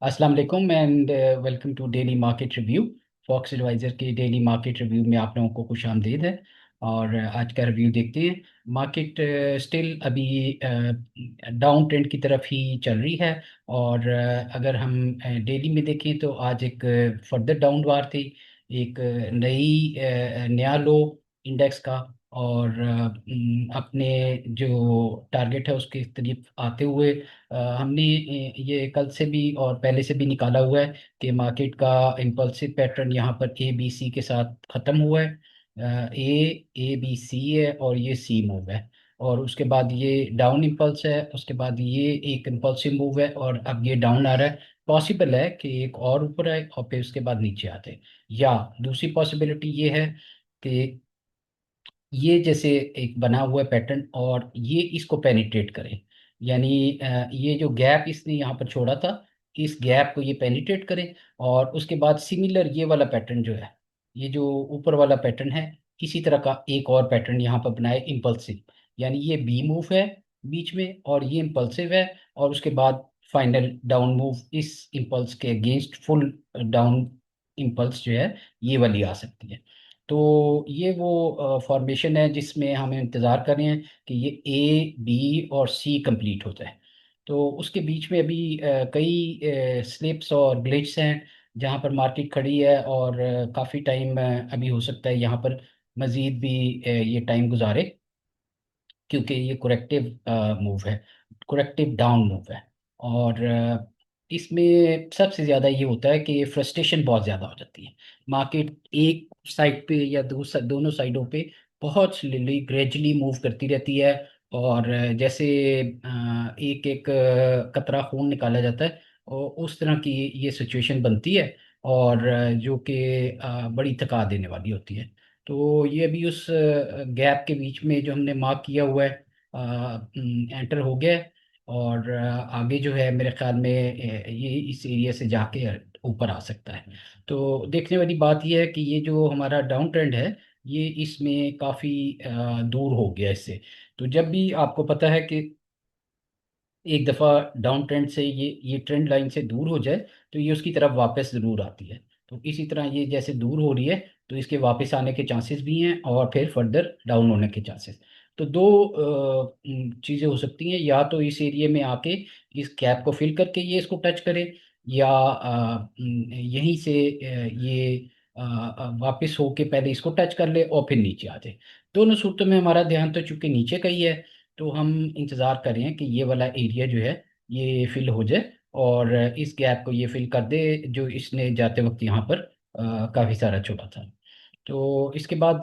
अस्सलाम वालेकुम and welcome to daily market review. Fox Advisor के डेली मार्केट रिव्यू में आप लोगों को खुश आमदीद है। और आज का रिव्यू देखते हैं। मार्केट स्टिल अभी डाउन ट्रेंड की तरफ ही चल रही है। और अगर हम डेली में देखें तो आज एक फर्दर डाउन वार थी। एक नया लो इंडेक्स का। और अपने जो टारगेट है उसके करीब आते हुए हमने ये कल से भी और पहले से भी निकाला हुआ है कि मार्केट का इम्पल्सिव पैटर्न यहाँ पर ए बी सी के साथ ख़त्म हुआ है। ए बी सी है और ये सी मूव है। और उसके बाद ये डाउन इम्पल्स है, उसके बाद ये एक इम्पल्सिव मूव है और अब ये डाउन आ रहा है। पॉसिबल है कि एक और ऊपर आए और फिर उसके बाद नीचे आते हैं। या दूसरी पॉसिबिलिटी ये है कि ये जैसे एक बना हुआ पैटर्न और ये इसको पेनिट्रेट करे। यानी ये जो गैप इसने यहाँ पर छोड़ा था, इस गैप को ये पेनिट्रेट करे। और उसके बाद सिमिलर ये वाला पैटर्न जो है, ये जो ऊपर वाला पैटर्न है, इसी तरह का एक और पैटर्न यहाँ पर बनाए इम्पल्सिव। यानी ये बी मूव है बीच में और ये इम्पल्सिव है। और उसके बाद फाइनल डाउन मूव इस इम्पल्स के अगेंस्ट फुल डाउन इम्पल्स जो है ये वाली आ सकती है। तो ये वो फॉर्मेशन है जिसमें हमें इंतज़ार कर रहे हैं कि ये ए बी और सी कंप्लीट हो जाए। तो उसके बीच में अभी कई स्लिप्स और ग्लिच हैं जहाँ पर मार्केट खड़ी है। और काफ़ी टाइम अभी हो सकता है यहाँ पर मज़ीद भी ये टाइम गुजारे, क्योंकि ये कुरेक्टिव मूव है, कुरेक्टिव डाउन मूव है। और इसमें सबसे ज़्यादा ये होता है कि फ्रस्ट्रेशन बहुत ज़्यादा हो जाती है। मार्केट एक साइड पे या दोनों साइडों पे बहुत स्लोली ग्रेजुअली मूव करती रहती है। और जैसे एक एक कतरा खून निकाला जाता है और उस तरह की ये सिचुएशन बनती है। और जो कि बड़ी थका देने वाली होती है। तो ये अभी उस गैप के बीच में जो हमने मार्क किया हुआ है एंटर हो गया है। और आगे जो है मेरे ख्याल में ये इस एरिया से जाके ऊपर आ सकता है। तो देखने वाली बात ये है कि ये जो हमारा डाउन ट्रेंड है ये इसमें काफ़ी दूर हो गया इससे। तो जब भी आपको पता है कि एक दफ़ा डाउन ट्रेंड से ये ट्रेंड लाइन से दूर हो जाए तो ये उसकी तरफ वापस ज़रूर आती है। तो इसी तरह ये जैसे दूर हो रही है तो इसके वापस आने के चांसेस भी हैं और फिर फर्दर डाउन होने के चांसेस। तो दो चीज़ें हो सकती हैं, या तो इस एरिया में आके इस गैप को फिल करके ये इसको टच करे, या यहीं से ये वापस होके पहले इसको टच कर ले और फिर नीचे आ जाए। दोनों सूरतों में हमारा ध्यान तो चूंकि नीचे का ही है, तो हम इंतज़ार कर रहे हैं कि ये वाला एरिया जो है ये फिल हो जाए और इस गैप को ये फिल कर दे जो इसने जाते वक्त यहाँ पर काफ़ी सारा छोड़ा था। तो इसके बाद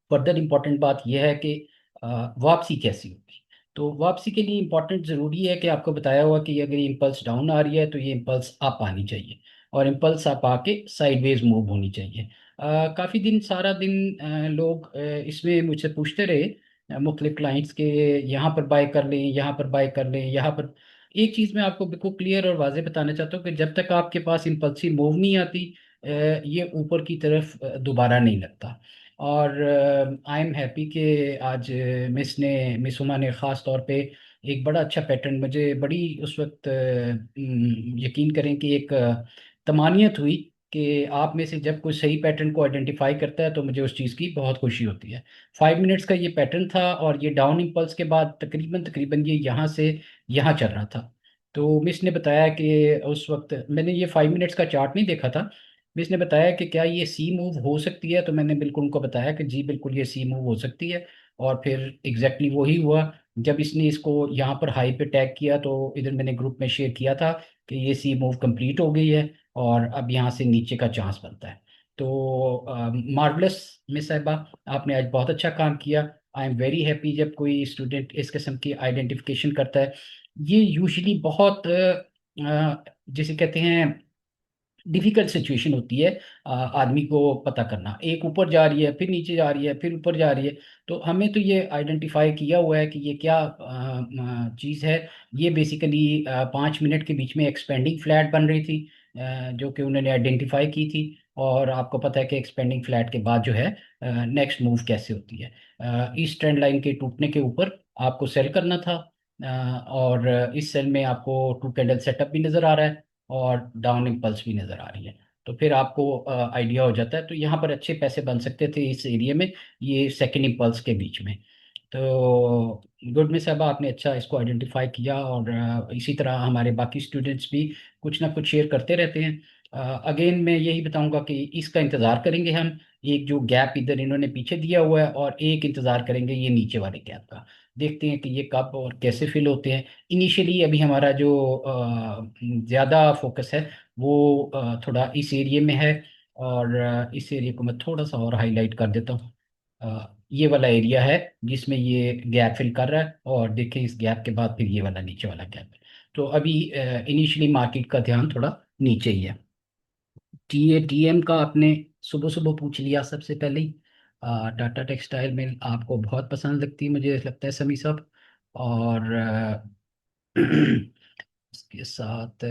फर्दर इम्पोर्टेंट बात यह है कि वापसी कैसी होगी। तो वापसी के लिए इम्पोर्टेंट ज़रूरी है कि आपको बताया हुआ कि अगर ये इम्पल्स डाउन आ रही है तो ये इम्पल्स अप आनी चाहिए और इम्पल्स अप आके साइडवेज मूव होनी चाहिए। काफ़ी दिन सारा दिन लोग इसमें मुझसे पूछते रहे मुख्तलिफ क्लाइंट्स के यहाँ पर बाय कर लें, यहाँ पर बाय कर लें, यहाँ पर। एक चीज़ मैं आपको बिल्कुल क्लियर और वाज़ेह बताना चाहता हूँ कि जब तक आपके पास इम्पल्सिव मूव नहीं आती ये ऊपर की तरफ दोबारा नहीं लगता। और आई एम हैप्पी कि आज मिस उमा ने ख़ास तौर पे एक बड़ा अच्छा पैटर्न, मुझे बड़ी उस वक्त यकीन करें कि एक तमानियत हुई कि आप में से जब कोई सही पैटर्न को आइडेंटिफाई करता है तो मुझे उस चीज़ की बहुत खुशी होती है। 5 मिनट्स का ये पैटर्न था और ये डाउन इम्पल्स के बाद तकरीबन तकरीबन ये यहाँ से यहाँ चल रहा था। तो मिस ने बताया कि उस वक्त मैंने ये 5 मिनट्स का चार्ट नहीं देखा था। मिस ने बताया कि क्या ये सी मूव हो सकती है, तो मैंने बिल्कुल उनको बताया कि जी बिल्कुल ये सी मूव हो सकती है। और फिर एग्जैक्टली वही हुआ। जब इसने इसको यहाँ पर हाई पे टैग किया तो इधर मैंने ग्रुप में शेयर किया था कि ये सी मूव कंप्लीट हो गई है और अब यहाँ से नीचे का चांस बनता है। तो मार्वलस मिस साहिबा, आपने आज बहुत अच्छा काम किया। आई एम वेरी हैप्पी जब कोई स्टूडेंट इस किस्म की आइडेंटिफिकेशन करता है। ये यूजुअली बहुत जिसे कहते हैं डिफिकल्ट सिचुएशन होती है आदमी को पता करना। एक ऊपर जा रही है, फिर नीचे जा रही है, फिर ऊपर जा रही है। तो हमें तो ये आइडेंटिफाई किया हुआ है कि ये क्या चीज़ है। ये बेसिकली 5 मिनट के बीच में एक्सपेंडिंग फ्लैट बन रही थी जो कि उन्होंने आइडेंटिफाई की थी। और आपको पता है कि एक्सपेंडिंग फ्लैट के बाद जो है नेक्स्ट मूव कैसे होती है। इस ट्रेंड लाइन के टूटने के ऊपर आपको सेल करना था। और इस सेल में आपको टू कैंडल सेटअप भी नज़र आ रहा है और डाउन इम्पल्स भी नज़र आ रही है। तो फिर आपको आइडिया हो जाता है। तो यहाँ पर अच्छे पैसे बन सकते थे इस एरिया में, ये सेकेंड इम्पल्स के बीच में। तो गुड में साहब, आपने अच्छा इसको आइडेंटिफाई किया। और इसी तरह हमारे बाकी स्टूडेंट्स भी कुछ ना कुछ शेयर करते रहते हैं। अगेन मैं यही बताऊंगा कि इसका इंतज़ार करेंगे हम। एक जो गैप इधर इन्होंने पीछे दिया हुआ है, और एक इंतज़ार करेंगे ये नीचे वाले गैप का। देखते हैं कि ये कब और कैसे फिल होते हैं। इनिशियली अभी हमारा जो ज़्यादा फोकस है वो थोड़ा इस एरिया में है। और इस एरिया को मैं थोड़ा सा और हाईलाइट कर देता हूँ। ये वाला एरिया है जिसमें ये गैप फिल कर रहा है, और देखिए इस गैप के बाद फिर ये वाला नीचे वाला गैप है। तो अभी इनिशियली मार्केट का ध्यान थोड़ा नीचे ही है। टीएम का आपने सुबह सुबह पूछ लिया सबसे पहले ही। टाटा टेक्सटाइल में आपको बहुत पसंद लगती है, मुझे लगता है समी साहब। और इसके साथ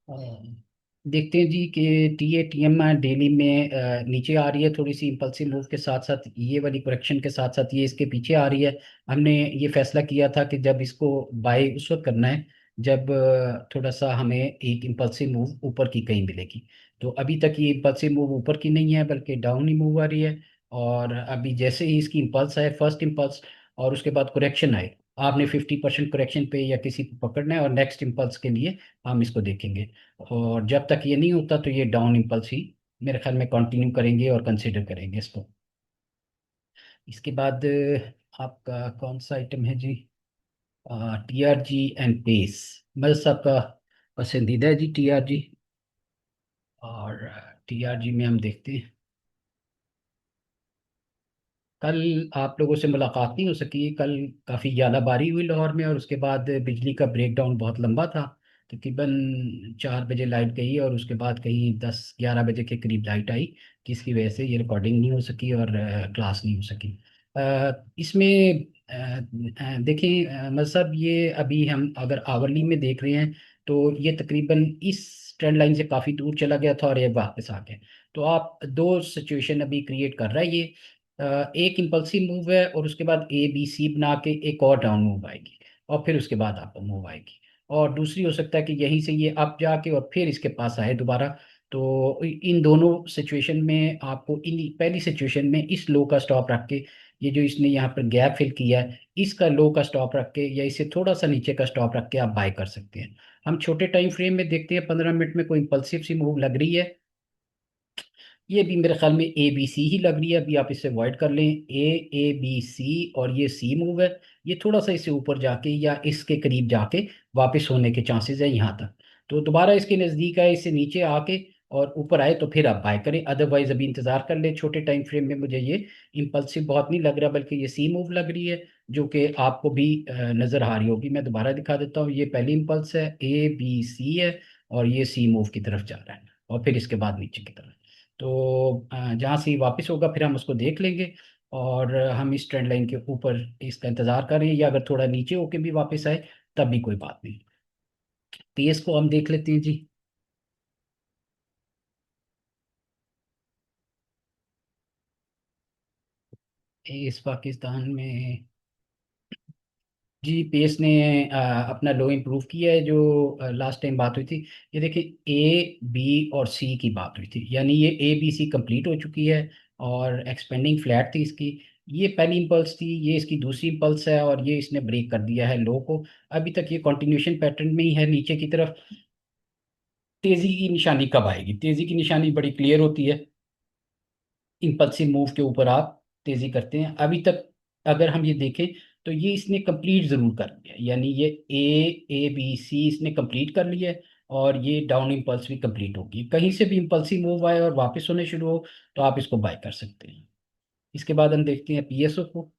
अ, देखते हैं जी कि टीएम डेली में नीचे आ रही है, थोड़ी सी इम्पल्सिव मूव के साथ साथ ये वाली करेक्शन के साथ साथ ये इसके पीछे आ रही है। हमने ये फैसला किया था कि जब इसको बाय उस वक्त करना है जब थोड़ा सा हमें एक इम्पल्सिव मूव ऊपर की कहीं मिलेगी। तो अभी तक ये इम्पल्सिव मूव ऊपर की नहीं है, बल्कि डाउन ही मूव आ रही है। और अभी जैसे ही इसकी इम्पल्स आए, फर्स्ट इम्पल्स, और उसके बाद करेक्शन आए, आपने 50% करेक्शन पे या किसी को पकड़ना है, और नेक्स्ट इम्पल्स के लिए हम इसको देखेंगे। और जब तक ये नहीं होता तो ये डाउन इम्पल्स ही मेरे ख्याल में कंटिन्यू करेंगे और कंसिडर करेंगे इसको। इसके बाद आपका कौन सा आइटम है जी? TRG and pace. बस आपका पसंदीदा है जी टीआरजी। और टीआरजी में हम देखते हैं, कल आप लोगों से मुलाकात नहीं हो सकी। कल काफ़ी ज़्यादा हुई लाहौर में, और उसके बाद बिजली का ब्रेकडाउन बहुत लंबा था। तकरीबन 4 बजे लाइट गई, और उसके बाद कहीं 10-11 बजे के करीब लाइट आई, जिसकी वजह से ये रिकॉर्डिंग नहीं हो सकी और क्लास नहीं हो सकी। इसमें देखें मतलब ये अभी हम अगर आवरली में देख रहे हैं तो ये तकरीबन इस ट्रेंड लाइन से काफ़ी दूर चला गया था और ये वापस आ गया। तो आप दो सिचुएशन अभी क्रिएट कर रहा है ये। एक इम्पल्सिव मूव है, और उसके बाद ए बी सी बना के एक और डाउन मूव आएगी, और फिर उसके बाद आपको मूव आएगी। और दूसरी हो सकता है कि यहीं से ये अप जाके और फिर इसके पास आए दोबारा। तो इन दोनों सिचुएशन में आपको इन पहली सिचुएशन में इस लो का स्टॉप रख के, ये जो इसने यहाँ पर गैप फिल किया है इसका लो का स्टॉप रख के, या इसे थोड़ा सा नीचे का स्टॉप रख के आप बाय कर सकते हैं। हम छोटे टाइम फ्रेम में देखते हैं, 15 मिनट में कोई इंपल्सिव सी मूव लग रही है। ये भी मेरे ख्याल में ए बी सी ही लग रही है, अभी आप इसे अवॉइड कर लें। ए बी सी, और ये सी मूव है। ये थोड़ा सा इससे ऊपर जाके या इसके करीब जाके वापस होने के चांसेस है यहाँ तक। तो दोबारा इसके नज़दीक आए, इससे नीचे आके और ऊपर आए तो फिर आप बाय करें, अदरवाइज अभी इंतजार कर ले। छोटे टाइम फ्रेम में मुझे ये इम्पल्सिव बहुत नहीं लग रहा, बल्कि ये सी मूव लग रही है, जो कि आपको भी नज़र आ रही होगी। मैं दोबारा दिखा देता हूँ, ये पहली इम्पल्स है, ए बी सी है, और ये सी मूव की तरफ जा रहा है, और फिर इसके बाद नीचे की तरफ। तो जहाँ से ये वापस होगा फिर हम उसको देख लेंगे। और हम इस ट्रेंड लाइन के ऊपर इसका इंतजार करें, या अगर थोड़ा नीचे होके भी वापस आए तब भी कोई बात नहीं। पेस को हम देख लेते हैं जी। इस पाकिस्तान में जी पेस ने अपना लो इम्प्रूव किया है, जो लास्ट टाइम बात हुई थी। ये देखिए ए बी और सी की बात हुई थी, यानी ये ए बी सी कंप्लीट हो चुकी है, और एक्सपेंडिंग फ्लैट थी इसकी। ये पहली इम्पल्स थी, ये इसकी दूसरी इम्पल्स है, और ये इसने ब्रेक कर दिया है लो को। अभी तक ये कंटिन्यूशन पैटर्न में ही है नीचे की तरफ। तेजी की निशानी कब आएगी? तेजी की निशानी बड़ी क्लियर होती है, इम्पल्सिव मूव के ऊपर आप तेजी करते हैं। अभी तक अगर हम ये देखें तो ये इसने कंप्लीट जरूर कर लिया है, यानी ये ए बी सी इसने कंप्लीट कर लिया है। और ये डाउन इम्पल्स भी कंप्लीट होगी, कहीं से भी इम्पल्सिव मूव आए और वापस होने शुरू हो तो आप इसको बाय कर सकते हैं। इसके बाद हम देखते हैं पीएसओ को।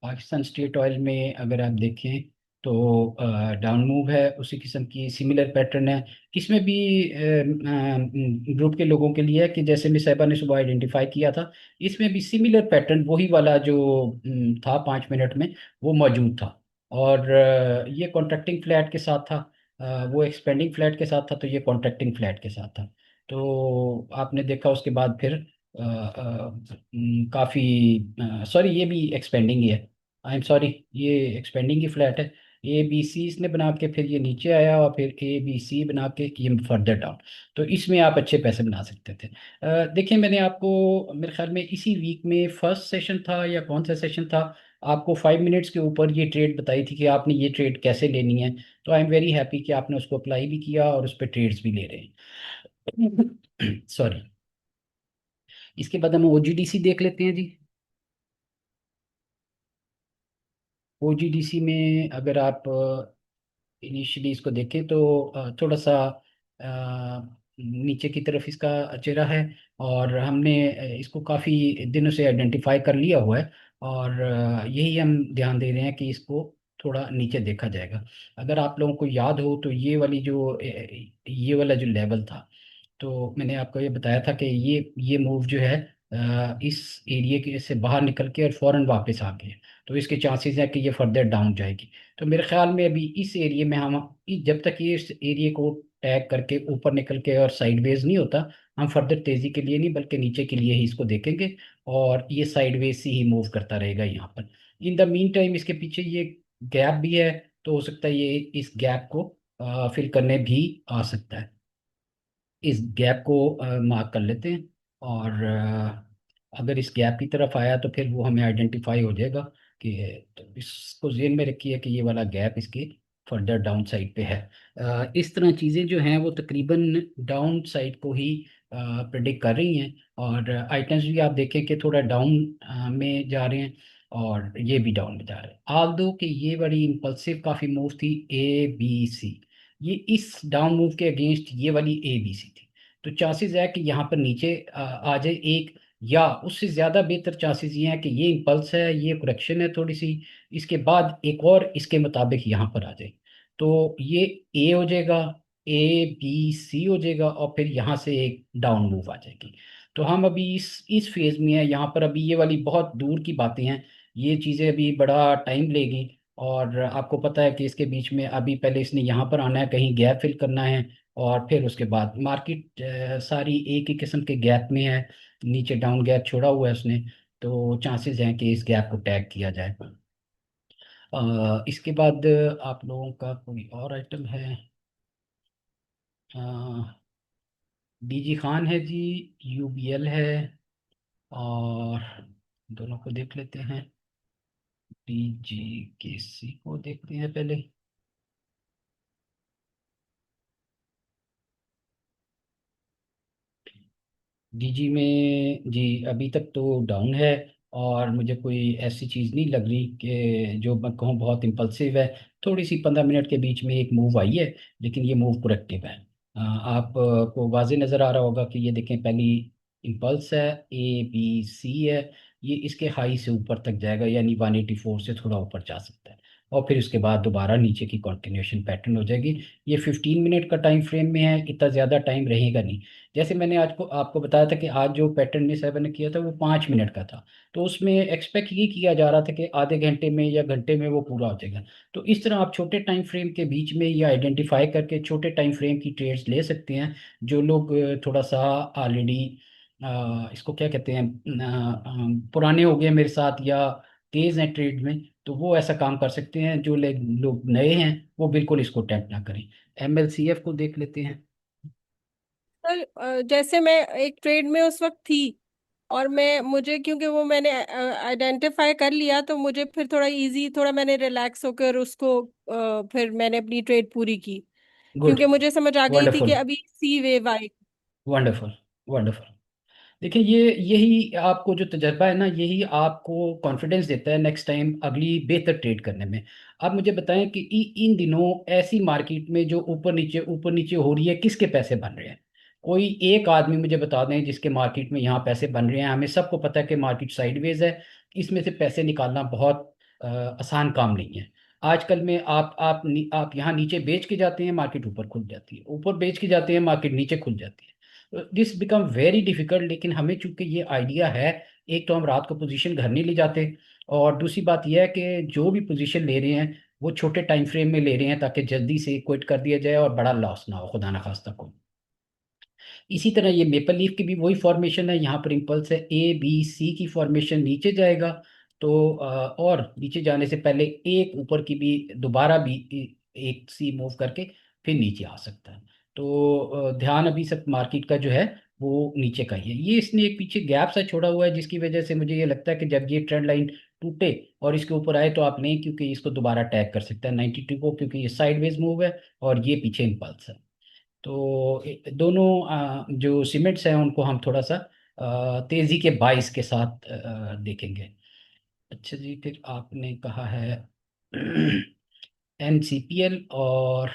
पाकिस्तान स्टेट ऑयल में अगर आप देखें तो डाउन मूव है, उसी किस्म की सिमिलर पैटर्न है। इसमें भी ग्रुप के लोगों के लिए है कि जैसे मिस साहिबा ने सुबह आइडेंटिफाई किया था, इसमें भी सिमिलर पैटर्न वही वाला जो था 5 मिनट में, वो मौजूद था। और ये कॉन्ट्रैक्टिंग फ्लैट के साथ था, वो एक्सपेंडिंग फ्लैट के साथ था, तो ये कॉन्ट्रैक्टिंग फ्लैट के साथ था। तो आपने देखा उसके बाद फिर काफ़ी सॉरी, ये भी एक्सपेंडिंग ही है। आई एम सॉरी, ये एक्सपेंडिंग की फ्लैट है। ए बी सी इसने बना के फिर ये नीचे आया, और फिर ए बी सी बना के ये फर्दर डाउन। तो इसमें आप अच्छे पैसे बना सकते थे। देखिए, मैंने आपको मेरे ख्याल में इसी वीक में फर्स्ट सेशन था या कौन सा सेशन था, आपको 5 मिनट्स के ऊपर ये ट्रेड बताई थी कि आपने ये ट्रेड कैसे लेनी है। तो आई एम वेरी हैप्पी कि आपने उसको अप्लाई भी किया और उस पर ट्रेड्स भी ले रहे हैं। सॉरी। इसके बाद हम ओजीडीसी देख लेते हैं जी। ओजीडीसी में अगर आप इनिशियली इसको देखें तो थोड़ा सा नीचे की तरफ इसका चेहरा है। और हमने इसको काफ़ी दिनों से आइडेंटिफाई कर लिया हुआ है। और यही हम ध्यान दे रहे हैं कि इसको थोड़ा नीचे देखा जाएगा। अगर आप लोगों को याद हो तो ये वाली जो ये वाला जो लेवल था, तो मैंने आपको ये बताया था कि ये मूव जो है इस एरिया के से बाहर निकल के और फौरन वापस आ गए। तो इसके चांसेस है कि ये फर्दर डाउन जाएगी। तो मेरे ख्याल में अभी इस एरिया में हम जब तक ये इस एरिया को टैग करके ऊपर निकल के और साइडवेज नहीं होता, हम फर्दर तेजी के लिए नहीं बल्कि नीचे के लिए ही इसको देखेंगे। और ये साइडवेज से ही मूव करता रहेगा यहाँ पर। इन द मीन टाइम इसके पीछे ये गैप भी है, तो हो सकता है ये इस गैप को फिल करने भी आ सकता है। इस गैप को मार्क कर लेते हैं। और अगर इस गैप की तरफ आया तो फिर वो हमें आइडेंटिफाई हो जाएगा कि, तो इसको जेन में रखिए कि ये वाला गैप इसके फर्दर डाउन साइड पे है। इस तरह चीज़ें जो हैं वो तकरीबन डाउन साइड को ही प्रेडिक्ट कर रही हैं। और आइटम्स भी आप देखें कि थोड़ा डाउन में जा रहे हैं, और ये भी डाउन में जा रहे हैं। आल दो कि ये बड़ी इम्पल्सिव काफ़ी मूव थी ए बी सी, ये इस डाउन मूव के अगेंस्ट ये वाली ए बी सी थी। तो चांसेस है कि यहाँ पर नीचे आ जाए एक, या उससे ज़्यादा बेहतर चांसेस ये हैं कि ये इम्पल्स है, ये करेक्शन है थोड़ी सी, इसके बाद एक और इसके मुताबिक यहाँ पर आ जाए। तो ये ए हो जाएगा, ए बी सी हो जाएगा, और फिर यहाँ से एक डाउन मूव आ जाएगी। तो हम अभी इस फेज में है। यहाँ पर अभी ये वाली बहुत दूर की बातें हैं, ये चीज़ें अभी बड़ा टाइम लेगी। और आपको पता है कि इसके बीच में अभी पहले इसने यहाँ पर आना है, कहीं गैप फिल करना है, और फिर उसके बाद मार्केट सारी एक ही किस्म के गैप में है। नीचे डाउन गैप छोड़ा हुआ है उसने। तो चांसेस हैं कि इस गैप को टैग किया जाए। इसके बाद आप लोगों का कोई और आइटम है? डीजी खान है जी, यूबीएल है, और दोनों को देख लेते हैं। डीजी केसी को देखते हैं पहले। डीजी में जी अभी तक तो डाउन है। और मुझे कोई ऐसी चीज़ नहीं लग रही कि जो मैं कहूँ बहुत इम्पल्सिव है। थोड़ी सी 15 मिनट के बीच में एक मूव आई है, लेकिन ये मूव करेक्टिव है। आप को वाज़े नज़र आ रहा होगा कि ये देखें, पहली इम्पल्स है, ए बी सी है, ये इसके हाई से ऊपर तक जाएगा, यानी 184 से थोड़ा ऊपर जा सकता है। और फिर उसके बाद दोबारा नीचे की कंटिन्यूशन पैटर्न हो जाएगी। ये 15 मिनट का टाइम फ्रेम में है, इतना ज़्यादा टाइम रहेगा नहीं। जैसे मैंने आज को आपको बताया था कि आज जो पैटर्न ने 7 ने किया था वो 5 मिनट का था। तो उसमें एक्सपेक्ट ये किया जा रहा था कि आधे घंटे में या घंटे में वो पूरा हो जाएगा। तो इस तरह आप छोटे टाइम फ्रेम के बीच में ये आइडेंटिफाई करके छोटे टाइम फ्रेम की ट्रेड्स ले सकते हैं। जो लोग थोड़ा सा ऑलरेडी इसको क्या कहते हैं, पुराने हो गए मेरे साथ, या तेज हैं ट्रेड में, तो वो ऐसा काम कर सकते हैं। जो लोग नए हैं वो बिल्कुल इसको अटेम्प्ट ना करें। एमएलसीएफ को देख लेते हैं। सर, जैसे मैं एक ट्रेड में उस वक्त थी, और मैं मुझे क्योंकि वो मैंने आइडेंटिफाई कर लिया, तो मुझे फिर थोड़ा इजी, थोड़ा मैंने रिलैक्स होकर उसको फिर मैंने अपनी ट्रेड पूरी की, गुड। क्योंकि मुझे समझ आ गई थी कि वंडरफुल। अभी सी वेव आएगी। वंडरफुल। वंडरफुल। देखिए, ये यही आपको जो तजर्बा है ना, यही आपको कॉन्फिडेंस देता है नेक्स्ट टाइम अगली बेहतर ट्रेड करने में। आप मुझे बताएं कि इन दिनों ऐसी मार्केट में जो ऊपर नीचे हो रही है, किसके पैसे बन रहे हैं? कोई एक आदमी मुझे बता दें जिसके मार्केट में यहाँ पैसे बन रहे हैं। हमें सबको पता है कि मार्केट साइडवेज है, इसमें से पैसे निकालना बहुत आसान काम नहीं है। आजकल में आप यहाँ नीचे बेच के जाते हैं, मार्केट ऊपर खुल जाती है, ऊपर बेच के जाते हैं, मार्केट नीचे खुल जाती है। This become very difficult. लेकिन हमें चूंकि ये आइडिया है, एक तो हम रात को पोजीशन घर नहीं ले जाते, और दूसरी बात यह है कि जो भी पोजीशन ले रहे हैं वो छोटे टाइम फ्रेम में ले रहे हैं ताकि जल्दी से क्विट कर दिया जाए और बड़ा लॉस ना हो, खुदा ना खास्ता को। इसी तरह ये मेपल लीफ की भी वही फॉर्मेशन है, यहाँ पर इम्पल्स है ABC की फॉर्मेशन, नीचे जाएगा तो और नीचे जाने से पहले एक ऊपर की भी दोबारा भी एक सी मूव करके फिर नीचे आ सकता है। तो ध्यान अभी सब मार्केट का जो है वो नीचे का ही है। ये इसने एक पीछे गैप सा छोड़ा हुआ है, जिसकी वजह से मुझे ये लगता है कि जब ये ट्रेंड लाइन टूटे और इसके ऊपर आए तो आप लें, क्योंकि इसको दोबारा टैग कर सकता है 92 को, क्योंकि ये साइडवेज मूव है और ये पीछे इम्पल्स है। तो दोनों जो सीमेंट्स हैं उनको हम थोड़ा सा तेजी के बाइस के साथ देखेंगे। अच्छा जी, फिर आपने कहा है NCPL और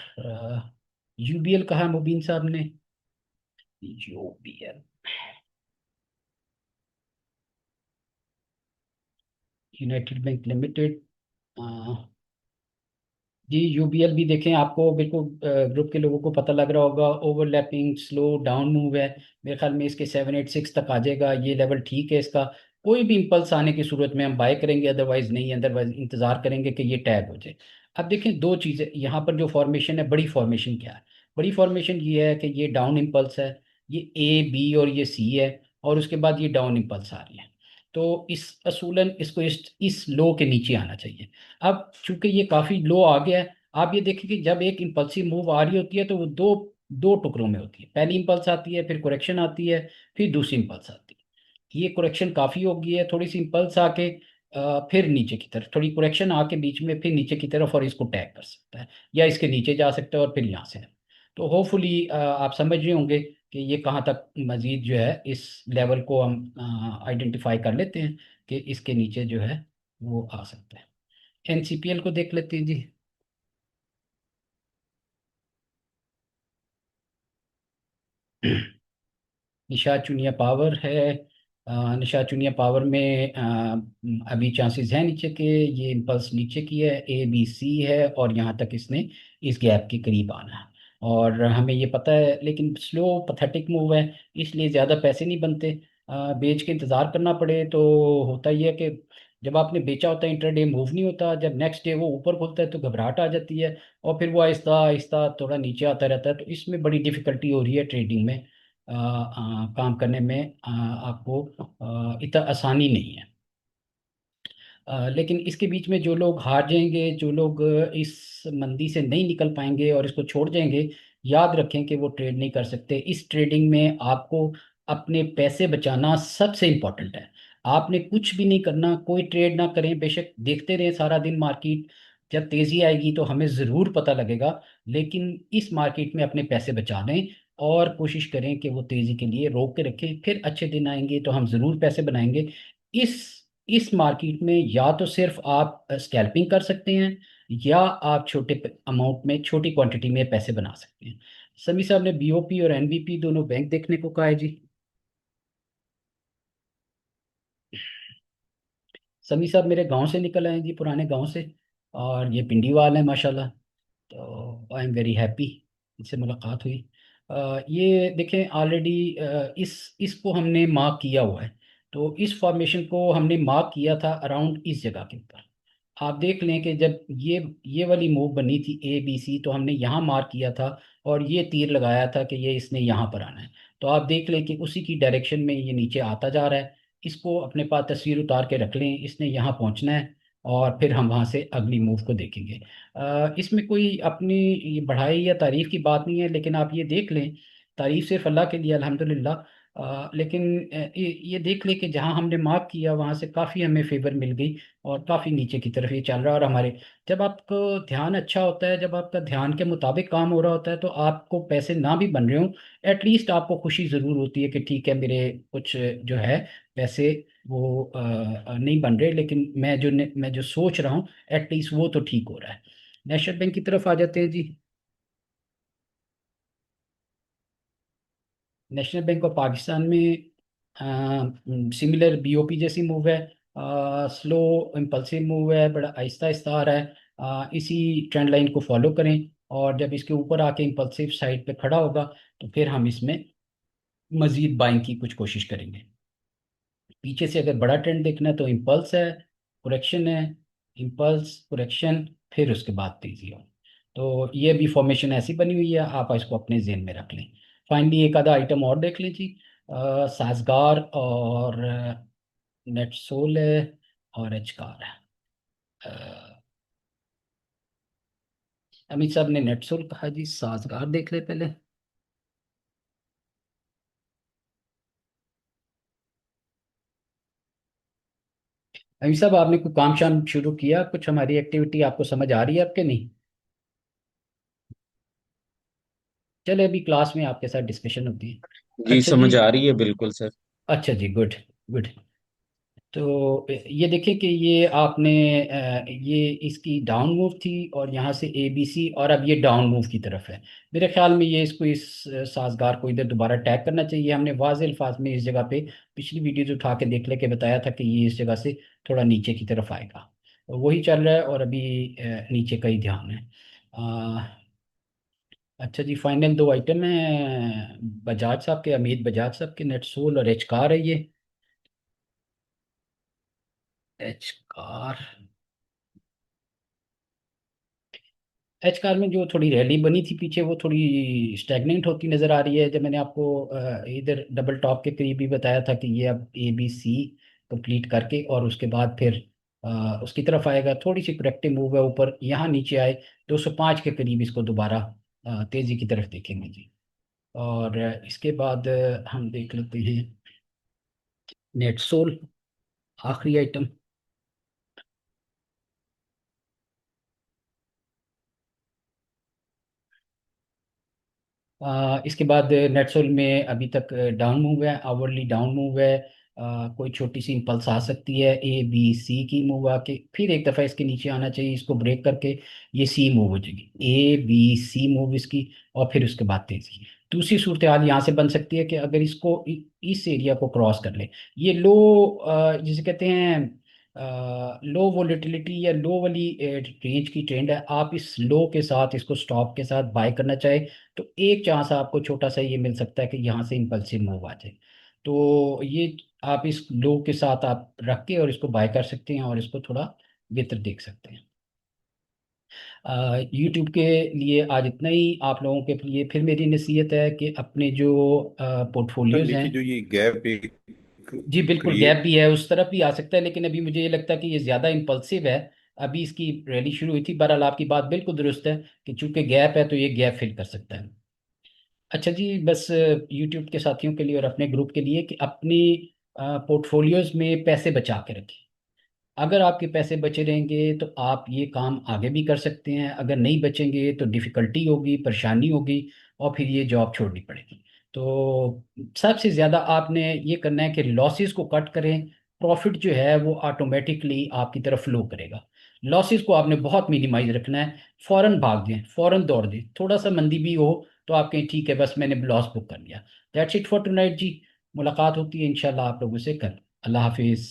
UBL कहा मुबीन साहब ने। UBL, united bank limited. जी, UBL भी देखें, आपको बिल्कुल ग्रुप के लोगों को पता लग रहा होगा, ओवरलैपिंग स्लो डाउन मूव है। मेरे ख्याल में इसके 786 तक आ जाएगा, ये लेवल ठीक है इसका। कोई भी इंपल्स आने की सूरत में हम बाय करेंगे, अदरवाइज नहीं, अदरवाइज इंतजार करेंगे कि ये टैग हो जाए। अब देखें दो चीज़ें यहाँ पर, जो फॉर्मेशन है, बड़ी फॉर्मेशन क्या है? बड़ी फॉर्मेशन ये है कि ये डाउन इंपल्स है, ये A B और ये C है, और उसके बाद ये डाउन इंपल्स आ रही है। तो इस असूलन इसको इस लो के नीचे आना चाहिए। अब चूंकि ये काफ़ी लो आ गया है, आप ये देखिए कि जब एक इम्पल्सिव मूव आ रही होती है तो वो दो दो टुकड़ों में होती है। पहली इम्पल्स आती है, फिर करेक्शन आती है, फिर दूसरी इम्पल्स आती है। ये करेक्शन काफ़ी हो गई है, थोड़ी सी इम्पल्स आके फिर नीचे की तरफ, थोड़ी करेक्शन आके बीच में फिर नीचे की तरफ, और इसको टैग कर सकता है या इसके नीचे जा सकता है और फिर यहाँ से है। तो होपफुली आप समझ रहे होंगे कि ये कहाँ तक मजीद जो है, इस लेवल को हम आइडेंटिफाई कर लेते हैं कि इसके नीचे जो है वो आ सकता है। NCPL को देख लेते हैं जी। निषाद चुनिया पावर है। निषाद चुनिया पावर में अभी चांसेस हैं नीचे के, ये इम्पल्स नीचे की है, ABC है, और यहाँ तक इसने इस गैप के करीब आना है। और हमें ये पता है, लेकिन स्लो पथेटिक मूव है, इसलिए ज़्यादा पैसे नहीं बनते। बेच के इंतज़ार करना पड़े तो होता ही है कि जब आपने बेचा होता है इंटरडे मूव नहीं होता, जब नेक्स्ट डे वो ऊपर खुलता है तो घबराहट आ जाती है, और फिर वो आहिस्ता आहिस्ता थोड़ा नीचे आता रहता है। तो इसमें बड़ी डिफिकल्टी हो रही है ट्रेडिंग में, काम करने में आपको इतना आसानी नहीं है। लेकिन इसके बीच में जो लोग हार जाएंगे, जो लोग इस मंदी से नहीं निकल पाएंगे और इसको छोड़ जाएंगे, याद रखें कि वो ट्रेड नहीं कर सकते। इस ट्रेडिंग में आपको अपने पैसे बचाना सबसे इम्पोर्टेंट है। आपने कुछ भी नहीं करना, कोई ट्रेड ना करें, बेशक देखते रहें सारा दिन मार्केट। जब तेज़ी आएगी तो हमें ज़रूर पता लगेगा, लेकिन इस मार्केट में अपने पैसे बचा लें और कोशिश करें कि वो तेज़ी के लिए रोक के रखें। फिर अच्छे दिन आएंगे तो हम ज़रूर पैसे बनाएंगे। इस इस मार्केट में या तो सिर्फ आप स्कैल्पिंग कर सकते हैं, या आप छोटे अमाउंट में, छोटी क्वांटिटी में पैसे बना सकते हैं। समी साहब ने BOP और NBP दोनों बैंक देखने को कहा है जी। समी साहब मेरे गांव से निकल आए हैं जी, पुराने गांव से, और ये पिंडी वाले हैं माशाल्लाह। तो आई एम वेरी हैप्पी, इनसे मुलाकात हुई। ये देखें ऑलरेडी इसको हमने मार्क किया हुआ है। तो इस फॉर्मेशन को हमने मार्क किया था अराउंड इस जगह के ऊपर। आप देख लें कि जब ये वाली मूव बनी थी ABC, तो हमने यहाँ मार्क किया था और ये तीर लगाया था कि ये इसने यहाँ पर आना है। तो आप देख लें कि उसी की डायरेक्शन में ये नीचे आता जा रहा है। इसको अपने पास तस्वीर उतार के रख लें, इसने यहाँ पहुँचना है, और फिर हम वहाँ से अगली मूव को देखेंगे। इसमें कोई अपनी ये बढ़ाई या तारीफ की बात नहीं है, लेकिन आप ये देख लें, तारीफ सिर्फ अल्लाह के लिए अल्हम्दुलिल्लाह। लेकिन ये देख लें कि जहाँ हमने मार्क किया वहाँ से काफ़ी हमें फेवर मिल गई, और काफ़ी नीचे की तरफ ये चल रहा है। और हमारे, जब आपको ध्यान अच्छा होता है, जब आपका ध्यान के मुताबिक काम हो रहा होता है, तो आपको पैसे ना भी बन रहे हो, एटलीस्ट आपको खुशी ज़रूर होती है कि ठीक है, मेरे कुछ जो है पैसे वो नहीं बन रहे, लेकिन मैं जो सोच रहा हूँ एटलीस्ट वो तो ठीक हो रहा है। नेशनल बैंक की तरफ आ जाते हैं जी। नेशनल बैंक ऑफ पाकिस्तान में सिमिलर BOP जैसी मूव है। स्लो इम्पल्सिव मूव है, बड़ा आहिस्ता आहिस्ता आ रहा है। इसी ट्रेंड लाइन को फॉलो करें, और जब इसके ऊपर आके इम्पल्सिव साइड पे खड़ा होगा तो फिर हम इसमें मजीद बाइंग की कुछ कोशिश करेंगे। पीछे से अगर बड़ा ट्रेंड देखना है तो इम्पल्स है, करेक्शन है, इम्पल्स, करेक्शन, फिर उसके बाद तेजी हो। तो ये भी फॉर्मेशन ऐसी बनी हुई है, आप इसको अपने जेहन में रख लें। फाइनली एक आधा आइटम और देख लें जी। साजगार और नेटसोल है और एचकार है। अ, अमित साहब ने नेटसोल कहा जी, साजगार देख ले पहले। अमित साहब आपने कोई काम शाम शुरू किया, कुछ हमारी एक्टिविटी आपको समझ आ रही है आपके नहीं? चले अभी क्लास में आपके साथ डिस्कशन होती है। जी अच्छा जी। समझ आ रही है बिल्कुल सर। अच्छा जी, गुड गुड। तो ये देखिए कि ये आपने ये इसकी डाउन मूव थी और यहाँ से ए बी सी, और अब ये डाउन मूव की तरफ है। मेरे ख्याल में ये इसको इस साजगार को इधर दोबारा टैग करना चाहिए। हमने वाज़ेह अल्फाज में इस जगह पे पिछली वीडियोज उठा के देख लेके बताया था कि ये इस जगह से थोड़ा नीचे की तरफ आएगा, और वही चल रहा है, और अभी नीचे का ही ध्यान है। अच्छा जी, फाइनल दो आइटम है बजाज साहब के, अमित बजाज साहब के, नेटसोल और एच कार है ये। एच कार, एच कार में जो थोड़ी रैली बनी थी पीछे, वो थोड़ी स्टैग्नेंट होती नजर आ रही है। जब मैंने आपको इधर डबल टॉप के करीब भी बताया था कि ये अब ए बी सी कंप्लीट करके और उसके बाद फिर उसकी तरफ आएगा। थोड़ी सी करेक्टिव मूव है ऊपर, यहाँ नीचे आए 205 के करीब इसको दोबारा तेजी की तरफ देखेंगे जी। और इसके बाद हम देख लेते हैं नेटसोल, आखिरी आइटम। इसके बाद नेटसोल में अभी तक डाउन मूव है, आवरली डाउन मूव है। कोई छोटी सी इंपल्स आ सकती है, ए बी सी की मूव आके फिर एक दफ़ा इसके नीचे आना चाहिए, इसको ब्रेक करके ये सी मूव हो जाएगी, ए बी सी मूव इसकी, और फिर उसके बाद तेजी। दूसरी सूरत हाल यहाँ से बन सकती है कि अगर इसको इस एरिया को क्रॉस कर ले, ये लो जिसे कहते हैं लो वोलेटिलिटी या लो वाली रेंज की ट्रेंड है, आप इस लो के साथ इसको स्टॉप के साथ बाय करना चाहे तो एक चांस आपको छोटा सा ये मिल सकता है कि यहाँ से इम्पल्सिव मूव आ जाए। तो ये आप इस लो के साथ आप रख के और इसको बाय कर सकते हैं और इसको थोड़ा बेहतर देख सकते हैं। यूट्यूब के लिए आज इतना ही। आप लोगों के लिए फिर मेरी नसीहत है कि अपने जो सर पोर्टफोलियोज हैं। नीचे जो ये गैप एक जी बिल्कुल, गैप क्रिएट। भी है, उस तरफ भी आ सकता है, लेकिन अभी मुझे ये लगता है कि ये ज़्यादा इम्पल्सिव है। अभी इसकी रैली शुरू हुई थी। बहरहाल आपकी बात बिल्कुल दुरुस्त है कि चूंकि गैप है तो ये गैप फिल कर सकता है। अच्छा जी, बस यूट्यूब के साथियों के लिए और अपने ग्रुप के लिए कि अपनी पोर्टफोलियोज में पैसे बचा के रखें। अगर आपके पैसे बचे रहेंगे तो आप ये काम आगे भी कर सकते हैं, अगर नहीं बचेंगे तो डिफ़िकल्टी होगी, परेशानी होगी, और फिर ये जॉब छोड़नी पड़ेगी। तो सबसे ज़्यादा आपने ये करना है कि लॉसेस को कट करें। प्रॉफिट जो है वो ऑटोमेटिकली आपकी तरफ फ्लो करेगा। लॉसेस को आपने बहुत मिनिमाइज रखना है। फ़ौरन भाग दें, फ़ौरन दौड़ दें, थोड़ा सा मंदी भी हो तो आप कहें ठीक है बस मैंने लॉस बुक कर लिया। दैट्स इट फॉर टुनाइट जी। मुलाकात होती है इंशाल्लाह आप लोगों से कल। अल्लाह हाफिज़।